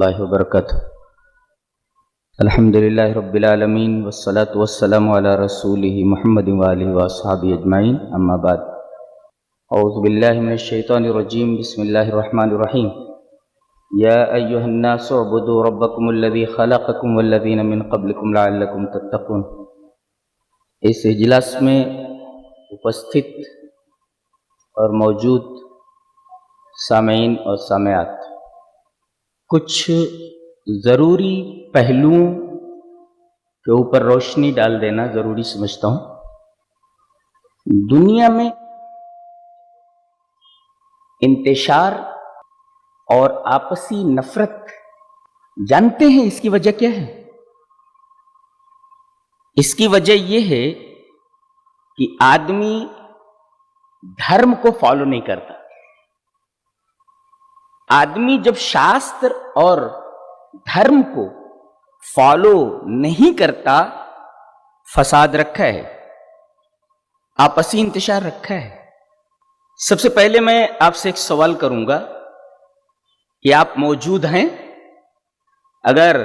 अल्लाह वबरकातुहू। अल्हम्दुलिल्लाहि रब्बिल आलमीन वस्सलातु वस्सलामु अला रसूलिहि मुहम्मदिन व आलिहि व अस्हाबिहि अजमाइन, अम्मा बाद। औज़ु बिल्लाहि मिनश शैतानिर रजीम, बिस्मिल्लाहिर रहमानिर रहीम। या अय्युहन्नासु उअ्बुदू रब्बकुमुल्लज़ी खलक़कुम वल्लज़ीना मिन क़ब्लिकुम लअल्लकुम तत्तक़ून। इस इजलास में उपस्थित और मौजूद सामीन और सामियात, कुछ ज़रूरी पहलुओं के ऊपर रोशनी डाल देना ज़रूरी समझता हूँ। दुनिया में इंतशार और आपसी नफरत, जानते हैं इसकी वजह क्या है? इसकी वजह यह है कि आदमी धर्म को फॉलो नहीं करता। आदमी जब शास्त्र और धर्म को फॉलो नहीं करता, फसाद रखा है, आपसी इंतशार रखा है। सबसे पहले मैं आपसे एक सवाल करूंगा कि आप मौजूद हैं? अगर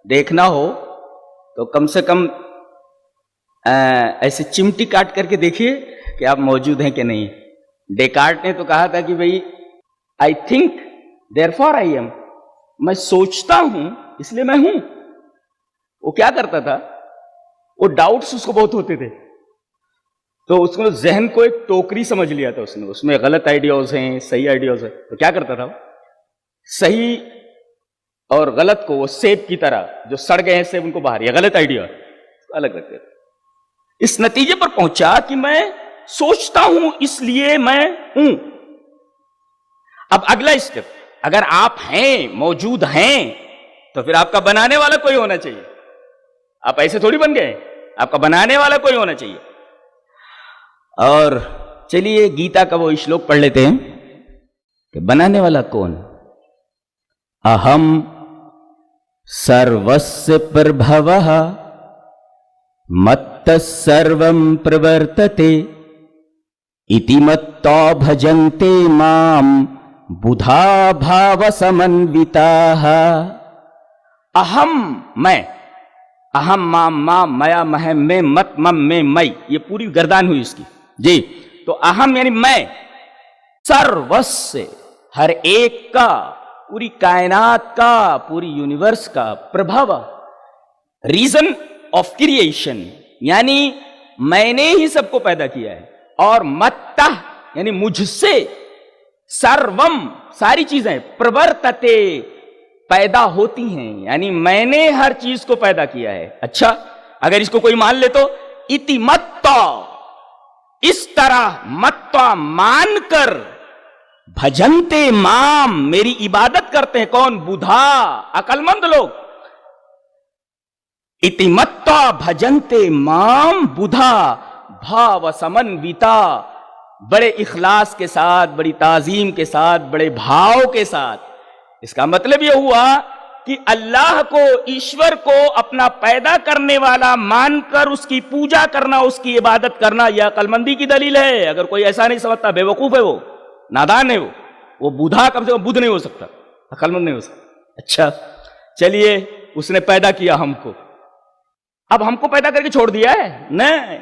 देखना हो तो कम से कम ऐसे चिमटी काट करके देखिए कि आप मौजूद हैं कि नहीं। डेकार्ट ने तो कहा था कि भाई I think therefore I am, मैं सोचता हूं इसलिए मैं हूं। वो क्या करता था, वो डाउट्स उसको बहुत होते थे, तो उसको जहन को एक टोकरी समझ लिया था उसने, उसमें गलत आइडियाज हैं, सही आइडियाज है। तो क्या करता था, सही और गलत को वो सेब की तरह, जो सड़ गए हैं सेब उनको बाहर, या गलत आइडिया अलग रखते थे। इस नतीजे पर पहुंचा कि मैं सोचता हूं इसलिए मैं हूं। अब अगला स्टेप, अगर आप हैं, मौजूद हैं, तो फिर आपका बनाने वाला कोई होना चाहिए। आप ऐसे थोड़ी बन गए, आपका बनाने वाला कोई होना चाहिए। और चलिए गीता का वो श्लोक पढ़ लेते हैं कि बनाने वाला कौन? अहम सर्वस्य प्रभवः मत्तः सर्वं प्रवर्तते इति मत्तो भजन्ते माम बुधा भाव समन्विताः। अहम मैं, अहम माम माम मया महम में मत मम में मई, ये पूरी गर्दान हुई इसकी जी। तो अहम यानी मैं, सर्वस्य हर एक का, पूरी कायनात का, पूरी यूनिवर्स का, प्रभव रीजन ऑफ क्रिएशन, यानी मैंने ही सबको पैदा किया है। और मत्ता यानी मुझसे, सर्वम सारी चीजें, प्रवर्तते पैदा होती हैं, यानी मैंने हर चीज को पैदा किया है। अच्छा, अगर इसको कोई मान ले तो इति मत्ता, इस तरह मत्ता मानकर, भजन्ते माम मेरी इबादत करते हैं। कौन? बुधा, अकलमंद लोग। इति मत्ता भजन्ते माम बुधा भाव समन्विता, बड़े इखलास के साथ, बड़ी ताजीम के साथ, बड़े भाव के साथ। इसका मतलब यह हुआ कि अल्लाह को, ईश्वर को अपना पैदा करने वाला मानकर उसकी पूजा करना, उसकी इबादत करना, यह अकलमंदी की दलील है। अगर कोई ऐसा नहीं समझता, बेवकूफ है, वो नादान है, वो बुधा, कम से कम बुद्ध नहीं हो सकता, अकलमंद नहीं हो सकता। अच्छा चलिए, उसने पैदा किया हमको, अब हमको पैदा करके छोड़ दिया है? नहीं,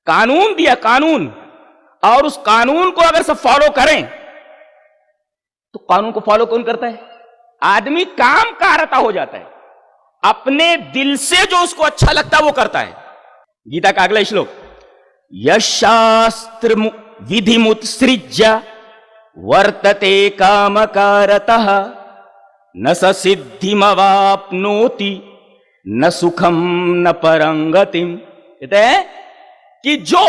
कानून दिया, कानून। और उस कानून को अगर सब फॉलो करें, तो कानून को फॉलो कौन करता है? आदमी काम कारता हो जाता है, अपने दिल से जो उसको अच्छा लगता है वो करता है। गीता का अगला श्लोक, यशास्त्र विधिमुत्सृज्य वर्तते कामकारतः न स सिद्धिमवाप्नोति न सुखम न परंगतिम। कहते हैं कि जो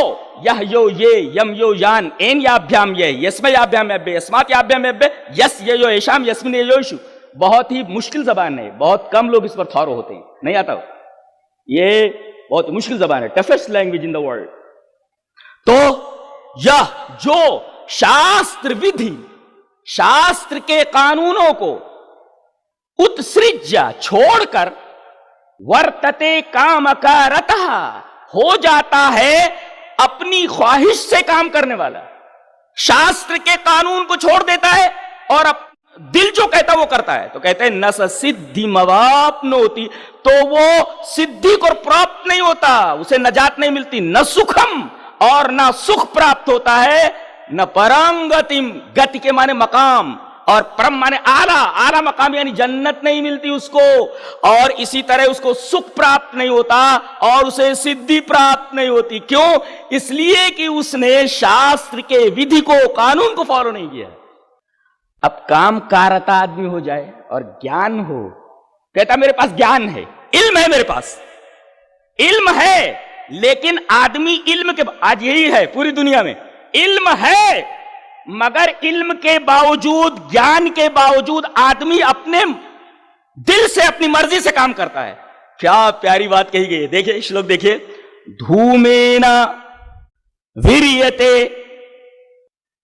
यह यो ये यम यो यान एन याभ्याम ये यस्मै याभ्याम यब्बे यस्मात् याभ्याम यब्बे यस ये यो येषाम यस्मिन् ये योषु। बहुत ही मुश्किल जबान है, बहुत कम लोग इस पर थॉरो होते हैं, नहीं आता। ये बहुत मुश्किल जबान है, toughest language in the world. तो यह जो शास्त्र विधि, शास्त्र के कानूनों को उत्सृज्य छोड़कर, वर्तते कामकारतः हो जाता है अपनी ख्वाहिश से काम करने वाला, शास्त्र के कानून को छोड़ देता है और दिल जो कहता वो करता है। तो कहते हैं न स सिद्धि मवाप्नोति, तो वो सिद्धि को प्राप्त नहीं होता, उसे नजात नहीं मिलती, न सुखम और न सुख प्राप्त होता है, न परम गतिम, गति के माने मकाम और परम माने आला, आला मकाम यानी जन्नत नहीं मिलती उसको, और इसी तरह उसको सुख प्राप्त नहीं होता और उसे सिद्धि प्राप्त नहीं होती। क्यों? इसलिए कि उसने शास्त्र के विधि को, कानून को फॉलो नहीं किया। अब काम कारता आदमी हो जाए और ज्ञान हो, कहता मेरे पास ज्ञान है, इल्म है, मेरे पास इल्म है, लेकिन आदमी इल्म के, आज यही है पूरी दुनिया में, इल्म है मगर इल्म के बावजूद, ज्ञान के बावजूद आदमी अपने दिल से, अपनी मर्जी से काम करता है। क्या प्यारी बात कही गई है, देखिए श्लोक देखिए, धूमेना वीर्यते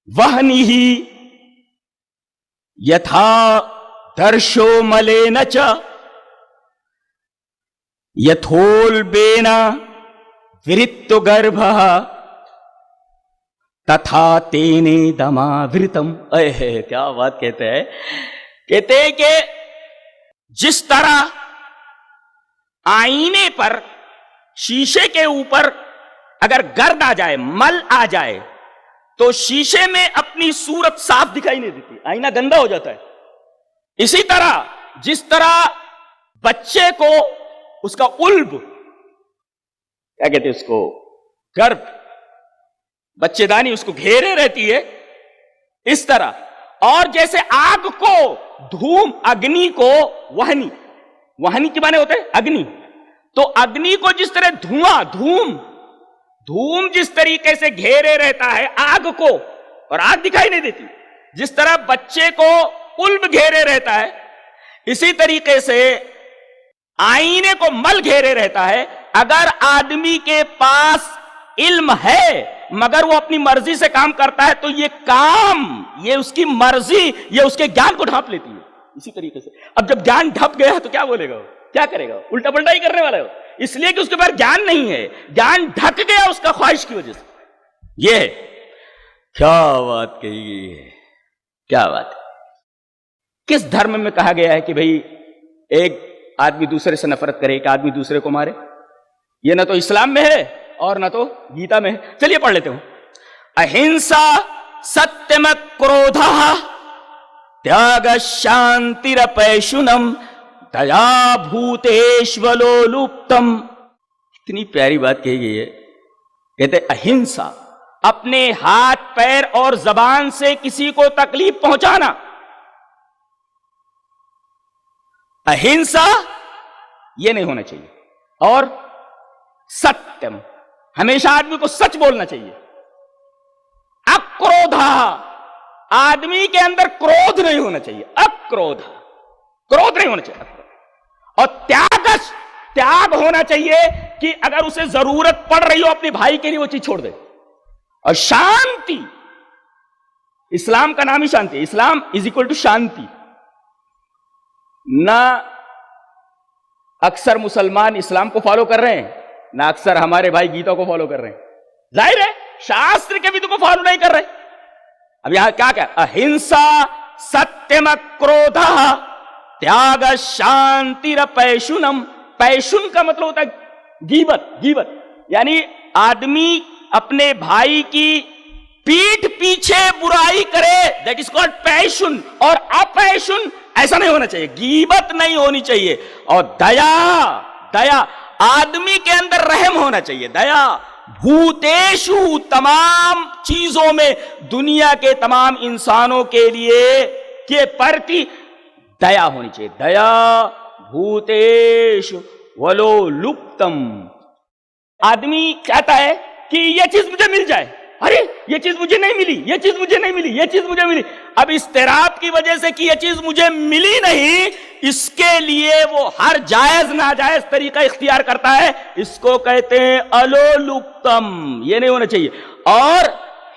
वह्निहि यथा दर्शो मलेन च यथोल्बेना विरित्तो गर्भः तथा तेने दमावृतम। अहे क्या बात कहते हैं, कहते हैं कि जिस तरह आईने पर, शीशे के ऊपर अगर गर्द आ जाए, मल आ जाए, तो शीशे में अपनी सूरत साफ दिखाई नहीं देती, आईना गंदा हो जाता है। इसी तरह जिस तरह बच्चे को उसका उल्ब, क्या कहते हैं उसको, गर्भ, बच्चेदानी उसको घेरे रहती है, इस तरह। और जैसे आग को, धूम, अग्नि को वहनी, वहनी के माने होते हैं अग्नि, तो अग्नि को जिस तरह धुआं, धूम जिस तरीके से घेरे रहता है आग को, और आग दिखाई नहीं देती, जिस तरह बच्चे को उल्ब घेरे रहता है, इसी तरीके से आईने को मल घेरे रहता है। अगर आदमी के पास इल्म है मगर वो अपनी मर्जी से काम करता है, तो ये काम, ये उसकी मर्जी, ये उसके ज्ञान को ढांप लेती है। इसी तरीके से अब जब ज्ञान ढप गया तो क्या बोलेगा वो, क्या करेगा, उल्टा पल्टा ही करने वाला है, इसलिए कि उसके पास ज्ञान नहीं है, ज्ञान ढक गया उसका ख्वाहिश की वजह से। ये है, क्या बात कही गई है, क्या बात है। किस धर्म में कहा गया है कि भाई एक आदमी दूसरे से नफरत करे, एक आदमी दूसरे को मारे? ये ना तो इस्लाम में है और ना तो गीता में है। चलिए पढ़ लेते हूं। अहिंसा सत्यम क्रोधः त्याग शांतिरपैशुनम दया भूतेष्वलोलुप्तम। इतनी प्यारी बात कही गई है। कहते अहिंसा, अपने हाथ पैर और जबान से किसी को तकलीफ पहुंचाना, अहिंसा यह नहीं होना चाहिए। और सत्यम, हमेशा आदमी को सच बोलना चाहिए। अक्रोधा, आदमी के अंदर क्रोध नहीं होना चाहिए, अक्रोध, क्रोध नहीं होना चाहिए। और त्याग होना चाहिए कि अगर उसे जरूरत पड़ रही हो अपने भाई के लिए वो चीज छोड़ दे। और शांति, इस्लाम का नाम ही शांति है। इस्लाम इज इक्वल टू शांति। ना अक्सर मुसलमान इस्लाम को फॉलो कर रहे हैं, ना अक्सर हमारे भाई गीता को फॉलो कर रहे हैं। जाहिर है शास्त्र के विधि को फॉलो नहीं कर रहे। अब यहां क्या, अहिंसा सत्यम क्रोधः त्याग शांतिरपैशुनम। पैशुन का मतलब होता है गीबत, यानी आदमी अपने भाई की पीठ पीछे बुराई करे, दैट इज कॉल्ड पैशुन। और अपैशुन ऐसा नहीं होना चाहिए, गीबत नहीं होनी चाहिए। और दया, आदमी के अंदर रहम होना चाहिए। दया भूतेषु, तमाम चीजों में, दुनिया के तमाम इंसानों के लिए के प्रति दया होनी चाहिए। दया भूतेषु वलोलुप्तम। आदमी चाहता है कि यह चीज मुझे मिल जाए, अरे ये चीज मुझे नहीं मिली, ये चीज मुझे नहीं मिली, ये चीज मुझे मिली। अब इस्तिराब की वजह से कि ये चीज मुझे मिली नहीं, इसके लिए वो हर जायज नाजायज तरीका इख्तियार करता है। इसको कहते हैं अलोलुप्तम, ये नहीं होना चाहिए। और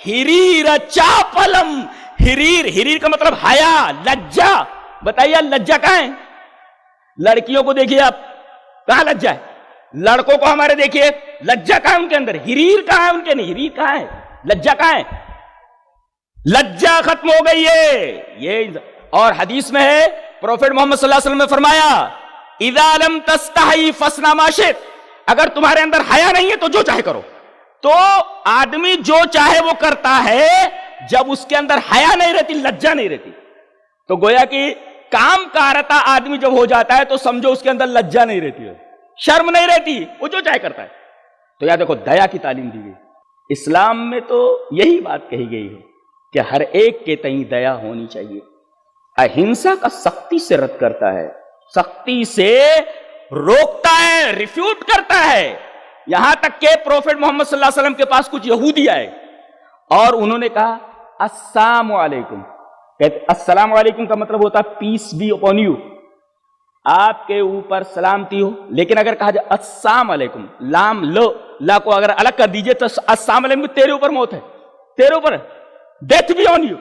हिरीर चापलम, हिरीर का मतलब हया, लज्जा। बताइए लज्जा कहां है? लड़कियों को देखिए आप, कहां लज्जा है? लड़कों को हमारे देखिए, लज्जा कहां है उनके अंदर? हिरीर कहां है उनके? नहीं, हिरीर कहां है? लज्जा कहां है? लज्जा खत्म हो गई है ये। और हदीस में है, प्रोफेट मोहम्मद सल्लल्लाहु अलैहि वसल्लम ने फरमाया, इज़ा लम तस्तही फस्ना मा शित, अगर तुम्हारे अंदर हया नहीं है तो जो चाहे करो। तो आदमी जो चाहे वो करता है जब उसके अंदर हया नहीं रहती, लज्जा नहीं रहती। तो गोया कि काम कारता आदमी जब हो जाता है तो समझो उसके अंदर लज्जा नहीं रहती है, शर्म नहीं रहती, वो जो चाहे करता है। तो याद देखो, दया की तालीम दी गई इस्लाम में, तो यही बात कही गई है कि हर एक के तई दया होनी चाहिए। अहिंसा का सख्ती से रद्द करता है, सख्ती से रोकता है, रिफ्यूट करता है। यहां तक के प्रोफेट मोहम्मद सल्लल्लाहु अलैहि वसल्लम के पास कुछ यहूदी आए और उन्होंने कहा अस्सलामु अलैकुम। कहते अस्सलामु अलैकुम का मतलब होता है पीस बी अपॉन यू, आपके ऊपर सलामती हो। लेकिन अगर कहा जाए अस्सलाम अलैकुम, लाम लो ला को अगर अलग कर दीजिए तो अस्सलाम अलैकुम, तेरे ऊपर मौत है, तेरे ऊपर डेथ बी ऑन यू,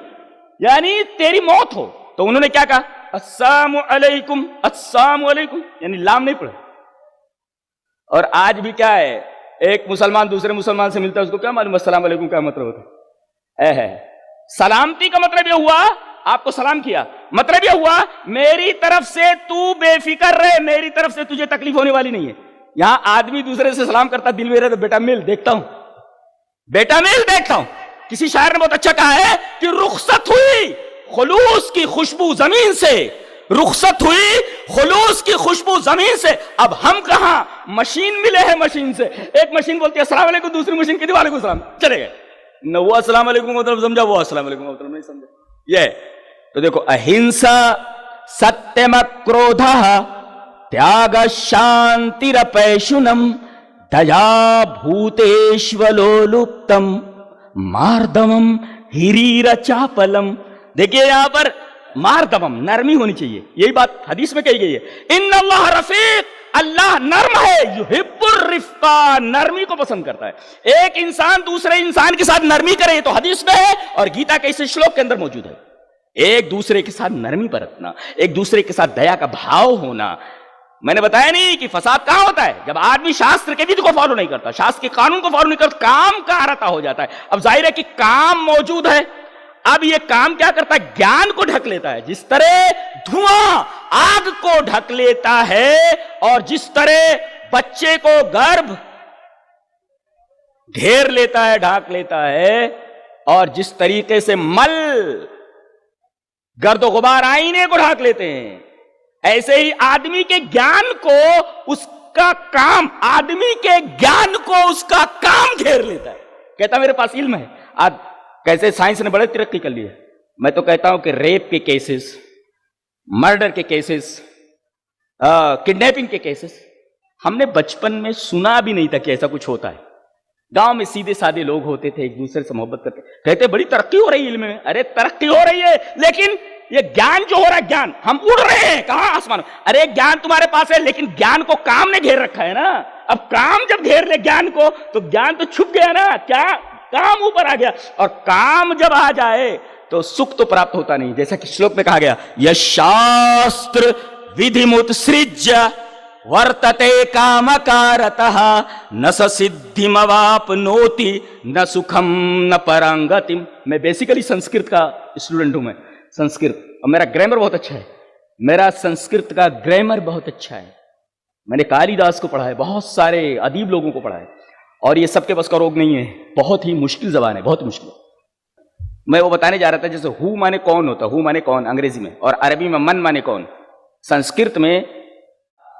यानी तेरी मौत हो। तो उन्होंने क्या कहा, अस्सलामु अलैकुम, अस्सलामु अलैकुम, यानी लाम नहीं पड़ा। और आज भी क्या है, एक मुसलमान दूसरे मुसलमान से मिलता है, उसको क्या मालूम अस्सलाम अलैकुम क्या मतलब होता है। सलामती का मतलब यह हुआ, आपको सलाम किया, मतलब यह हुआ मेरी तरफ से तू बेफिक्र रहे, मेरी तरफ से तुझे तकलीफ होने वाली नहीं है। यहां आदमी दूसरे से सलाम करता, दिल में रहे तो बेटा मिल देखता हूं, बेटा मिल देखता हूं। किसी शायर ने बहुत अच्छा कहा है कि रुखसत हुई खुलूस की खुशबू जमीन से, रुखसत हुई खुलूस की खुशबू जमीन से। अब हम कहां, मशीन मिले हैं, मशीन से एक मशीन बोलती है अस्सलाम वालेकुम, दूसरी मशीन कहती है वालेकुम सलाम, चले गए। न वो अस्सलाम वालेकुम मतलब समझा, वो अस्सलाम वालेकुम मतलब नहीं समझा। ये तो देखो, अहिंसा सत्यम क्रोध त्याग शांतिरपैशुनम दया भूतेष्वलोलुप्तम मार्दमम हिरीर चापलम। देखिए यहां पर मार्दमम, नरमी होनी चाहिए, यही बात हदीस में कही गई है। इन्नल्लाह रफीक, अल्लाह नर्म है, युहिब्बुर रिफ्का, नरमी को पसंद करता है। एक इंसान दूसरे इंसान के साथ नरमी करे, तो हदीस में है और गीता के इस श्लोक के अंदर मौजूद है। एक दूसरे के साथ नरमी बरतना, एक दूसरे के साथ दया का भाव होना। मैंने बताया नहीं कि फसाद कहां होता है, जब आदमी शास्त्र के विधि को फॉलो नहीं करता, शास्त्र के कानून को फॉलो नहीं करता, काम का आरता हो जाता है। अब जाहिर है कि काम मौजूद है, अब ये काम क्या करता है, ज्ञान को ढक लेता है। जिस तरह धुआं आग को ढक लेता है और जिस तरह बच्चे को गर्भ घेर लेता है, ढाक लेता है, और जिस तरीके से मल गर्द गुबार आईने को ढाक लेते हैं, ऐसे ही आदमी के ज्ञान को उसका काम, आदमी के ज्ञान को उसका काम घेर लेता है। कहता मेरे पास इल्म है। आज कैसे साइंस ने बड़े तरक्की कर ली है। मैं तो कहता हूं कि रेप के केसेस, मर्डर के केसेस, किडनैपिंग के केसेस हमने बचपन में सुना भी नहीं था कि ऐसा कुछ होता है। गांव में सीधे साधे लोग होते थे, एक दूसरे से मोहब्बत करते, कहते बड़ी तरक्की हो रही है इल्म में। अरे तरक्की हो रही है, लेकिन ये ज्ञान जो हो रहा है, ज्ञान, हम उड़ रहे हैं कहां, आसमान। अरे ज्ञान तुम्हारे पास है, लेकिन ज्ञान को काम ने घेर रखा है ना। अब काम जब घेर ले ज्ञान को, तो ज्ञान तो छुप गया ना, क्या काम ऊपर आ गया। और काम जब आ जाए तो सुख तो प्राप्त होता नहीं। जैसा कि श्लोक में कहा गया, यह शास्त्र विधिमुत्सृज्य वर्तते कामकारतः न स सिद्धिमवाप्नोति न सुखम न परांगतिम। मैं बेसिकली संस्कृत का स्टूडेंट हूं, मैं संस्कृत, और मेरा ग्रामर बहुत अच्छा है, मेरा संस्कृत का ग्रामर बहुत अच्छा है। मैंने कालिदास को पढ़ा है, बहुत सारे अदीब लोगों को पढ़ा है, और ये सबके बस का रोग नहीं है। बहुत ही मुश्किल जबान है, बहुत मुश्किल। मैं वो बताने जा रहा था, जैसे हु माने कौन होता, हु माने कौन अंग्रेजी में, और अरबी में मन माने कौन। संस्कृत में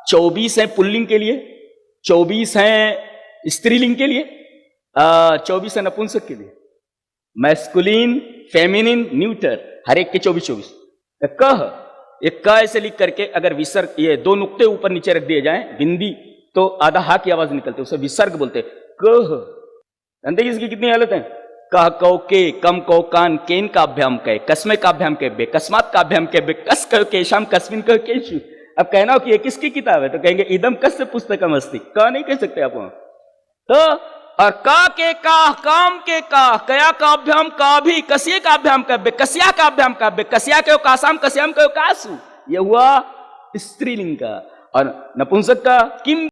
24 है पुल्लिंग के लिए, 24 है स्त्रीलिंग के लिए, 24 है नपुंसक के लिए, मैस्कुलिन, फेमिनिन, न्यूटर, हर एक के 24-24। कह, एक क ऐसे लिख करके अगर विसर्ग, ये दो नुक्ते ऊपर नीचे रख दिए जाएं, बिंदी, तो आधा हा की आवाज निकलती है, उसे विसर्ग बोलते। कह, जानते इसकी कितनी हालत है। कह कौ के, कम कौ कान, केन का अभ्याम कै, कसमे का अभ्याम कै, बेकस्मात का अभ्याम कै, बेकस कह केशाम, कस्मिन कह केशु। अब कहना हो कि ये किसकी किताब है, तो कहेंगे इदम कस्य पुस्तकम अस्ति। का नहीं कह सकते आप वहां तो। और का के का, काम के का, कया का अभ्याम का भी, कसिये का अभ्याम का, बेकसिया का अभ्याम का, बेकसिया के कासाम, कसियाम के कासु। ये हुआ स्त्रीलिंग का। और नपुंसक का किम